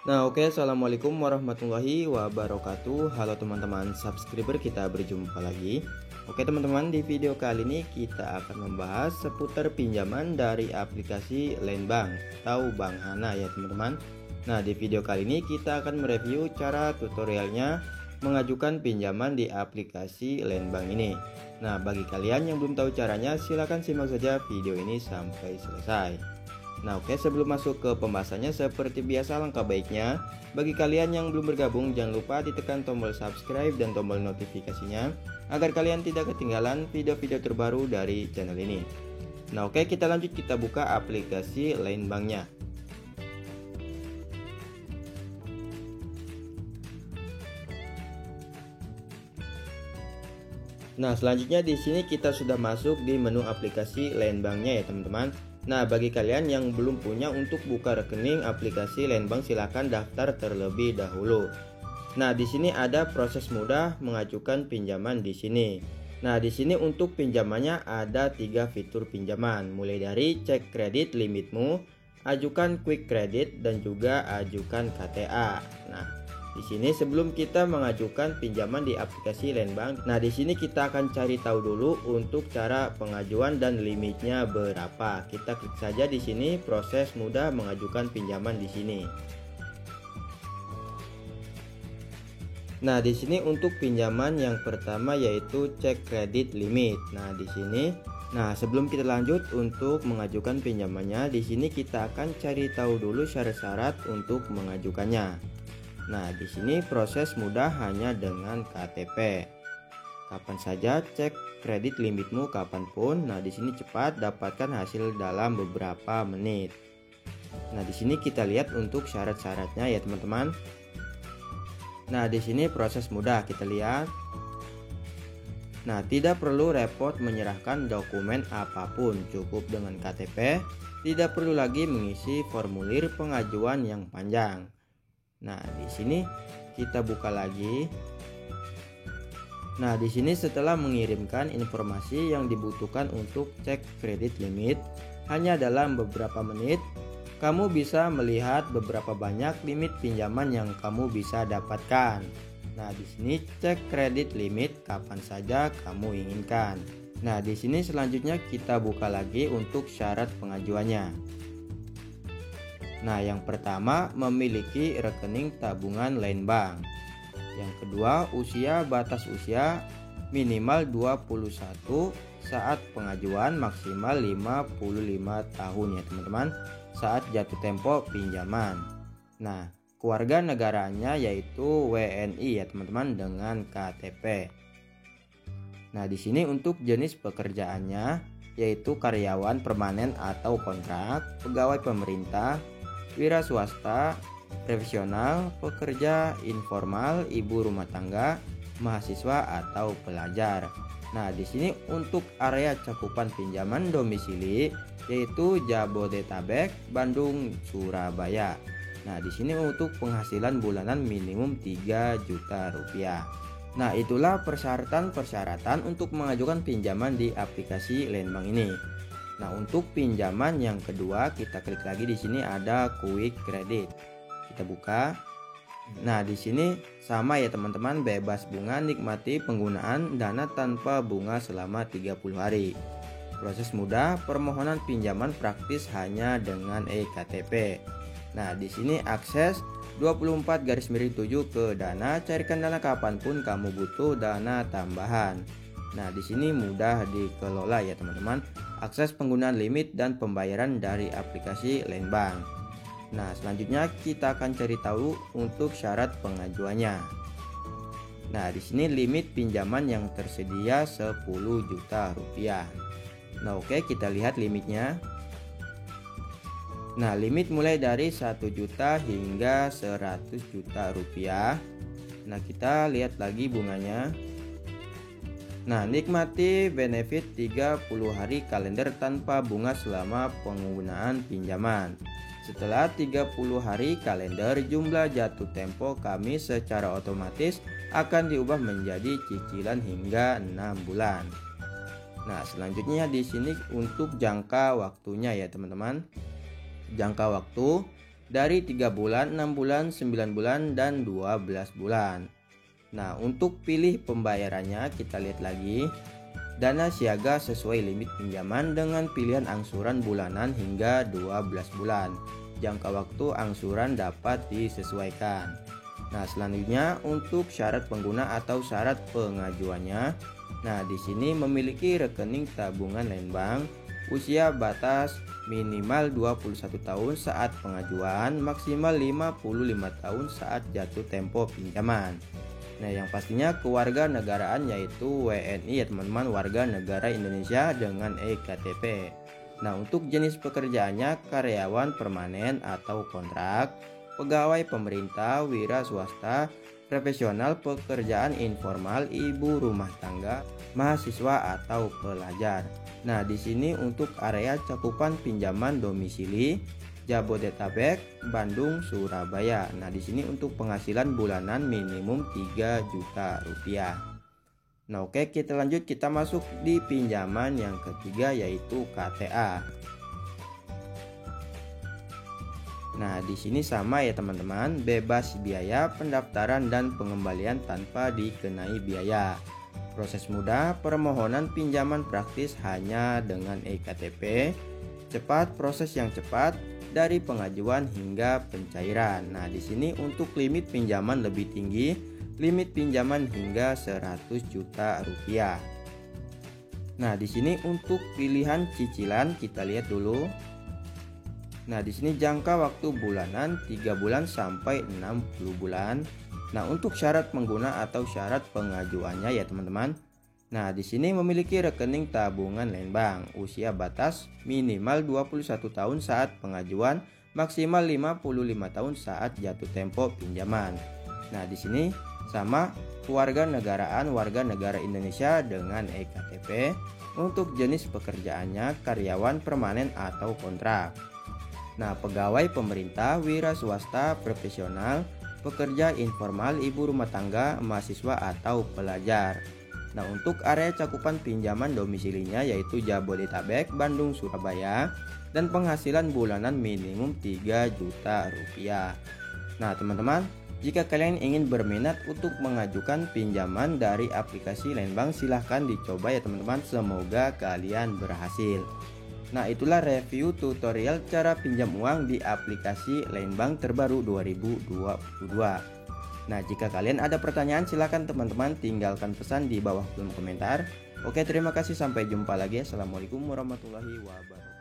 Nah oke, Assalamualaikum warahmatullahi wabarakatuh. Halo teman-teman subscriber, kita berjumpa lagi. Oke teman-teman, di video kali ini kita akan membahas seputar pinjaman dari aplikasi Landbank atau Bank Hana ya teman-teman. Nah di video kali ini kita akan mereview cara tutorialnya mengajukan pinjaman di aplikasi Landbank ini. Nah bagi kalian yang belum tahu caranya, silahkan simak saja video ini sampai selesai. Nah oke, sebelum masuk ke pembahasannya, seperti biasa langkah baiknya bagi kalian yang belum bergabung, jangan lupa ditekan tombol subscribe dan tombol notifikasinya agar kalian tidak ketinggalan video-video terbaru dari channel ini. Nah oke, kita lanjut, kita buka aplikasi Landbanknya. Nah selanjutnya di sini kita sudah masuk di menu aplikasi Landbanknya ya teman-teman. Nah bagi kalian yang belum punya, untuk buka rekening aplikasi Landbank silahkan daftar terlebih dahulu. Nah di sini ada proses mudah mengajukan pinjaman di sini. Nah di sini untuk pinjamannya ada 3 fitur pinjaman, mulai dari cek kredit limitmu, ajukan quick credit, dan juga ajukan KTA. Nah di sini sebelum kita mengajukan pinjaman di aplikasi Landbank, nah di sini kita akan cari tahu dulu untuk cara pengajuan dan limitnya berapa. Kita klik saja di sini proses mudah mengajukan pinjaman di sini. Nah di sini untuk pinjaman yang pertama yaitu cek kredit limit. Nah di sini, nah sebelum kita lanjut untuk mengajukan pinjamannya, di sini kita akan cari tahu dulu syarat-syarat untuk mengajukannya. Nah, di sini proses mudah hanya dengan KTP. Kapan saja cek kredit limitmu kapanpun. Nah, di sini cepat, dapatkan hasil dalam beberapa menit. Nah, di sini kita lihat untuk syarat-syaratnya ya, teman-teman. Nah, di sini proses mudah kita lihat. Nah, tidak perlu repot menyerahkan dokumen apapun, cukup dengan KTP. Tidak perlu lagi mengisi formulir pengajuan yang panjang. Nah, di sini kita buka lagi. Nah, di sini setelah mengirimkan informasi yang dibutuhkan untuk cek kredit limit, hanya dalam beberapa menit kamu bisa melihat beberapa banyak limit pinjaman yang kamu bisa dapatkan. Nah, di sini cek kredit limit kapan saja kamu inginkan. Nah, di sini selanjutnya kita buka lagi untuk syarat pengajuannya. Nah, yang pertama memiliki rekening tabungan Landbank. Yang kedua, batas usia minimal 21 saat pengajuan, maksimal 55 tahun ya teman-teman saat jatuh tempo pinjaman. Nah, keluarga negaranya yaitu WNI ya teman-teman dengan KTP. Nah, di sini untuk jenis pekerjaannya yaitu karyawan permanen atau kontrak, pegawai pemerintah, wira swasta, profesional, pekerja informal, ibu rumah tangga, mahasiswa atau pelajar. Nah, di sini untuk area cakupan pinjaman domisili yaitu Jabodetabek, Bandung, Surabaya. Nah, di sini untuk penghasilan bulanan minimum 3 juta rupiah. Nah, itulah persyaratan untuk mengajukan pinjaman di aplikasi Landbank ini. Nah, untuk pinjaman yang kedua kita klik lagi, di sini ada quick credit. Kita buka. Nah, di sini sama ya teman-teman, bebas bunga, nikmati penggunaan dana tanpa bunga selama 30 hari. Proses mudah, permohonan pinjaman praktis hanya dengan eKTP. Nah, di sini akses 24/7 ke dana, carikan dana kapanpun kamu butuh dana tambahan. Nah, di sini mudah dikelola ya teman-teman. Akses penggunaan limit dan pembayaran dari aplikasi Landbank. Nah, selanjutnya kita akan cari tahu untuk syarat pengajuannya. Nah, di sini limit pinjaman yang tersedia 10 juta rupiah. Nah, oke, kita lihat limitnya. Nah, limit mulai dari 1 juta hingga 100 juta rupiah. Nah, kita lihat lagi bunganya. Nah, nikmati benefit 30 hari kalender tanpa bunga selama penggunaan pinjaman. Setelah 30 hari kalender, jumlah jatuh tempo kami secara otomatis akan diubah menjadi cicilan hingga 6 bulan. Nah, selanjutnya di sini untuk jangka waktunya ya teman-teman. Jangka waktu dari 3 bulan, 6 bulan, 9 bulan, dan 12 bulan. Nah, untuk pilih pembayarannya kita lihat lagi. Dana siaga sesuai limit pinjaman dengan pilihan angsuran bulanan hingga 12 bulan. Jangka waktu angsuran dapat disesuaikan. Nah, selanjutnya untuk syarat pengguna atau syarat pengajuannya. Nah, di sini memiliki rekening tabungan lain bank, usia batas minimal 21 tahun saat pengajuan, maksimal 55 tahun saat jatuh tempo pinjaman. Nah, yang pastinya kewarganegaraan yaitu WNI ya teman-teman, warga negara Indonesia dengan eKTP. Nah, untuk jenis pekerjaannya karyawan permanen atau kontrak, pegawai pemerintah, wira swasta, profesional, pekerjaan informal, ibu rumah tangga, mahasiswa atau pelajar. Nah, di sini untuk area cakupan pinjaman domisili Jabodetabek, Bandung, Surabaya. Nah, di sini untuk penghasilan bulanan minimum 3 juta rupiah. Nah, oke, kita lanjut, kita masuk di pinjaman yang ketiga yaitu KTA. Nah, di sini sama ya teman-teman, bebas biaya pendaftaran dan pengembalian tanpa dikenai biaya. Proses mudah, permohonan pinjaman praktis hanya dengan eKTP, cepat, proses yang cepat dari pengajuan hingga pencairan. Nah, di sini untuk limit pinjaman lebih tinggi, limit pinjaman hingga 100 juta rupiah. Nah, di sini untuk pilihan cicilan kita lihat dulu. Nah, di sini jangka waktu bulanan 3 bulan sampai 60 bulan. Nah, untuk syarat pengguna atau syarat pengajuannya ya teman-teman. Nah, di sini memiliki rekening tabungan lain bank, usia batas minimal 21 tahun saat pengajuan, maksimal 55 tahun saat jatuh tempo pinjaman. Nah, di sini sama kewarganegaraan warga negara Indonesia dengan eKTP. Untuk jenis pekerjaannya karyawan permanen atau kontrak. Nah, pegawai pemerintah, wira swasta, profesional, pekerja informal, ibu rumah tangga, mahasiswa atau pelajar. Nah, untuk area cakupan pinjaman domisilinya yaitu Jabodetabek, Bandung, Surabaya, dan penghasilan bulanan minimum 3 juta rupiah. Nah, teman-teman, jika kalian ingin berminat untuk mengajukan pinjaman dari aplikasi lain bank, silahkan dicoba ya teman-teman, semoga kalian berhasil. Nah, itulah review tutorial cara pinjam uang di aplikasi lain bank terbaru 2022. Nah, jika kalian ada pertanyaan silahkan teman-teman tinggalkan pesan di bawah kolom komentar. Oke, terima kasih, sampai jumpa lagi. Assalamualaikum warahmatullahi wabarakatuh.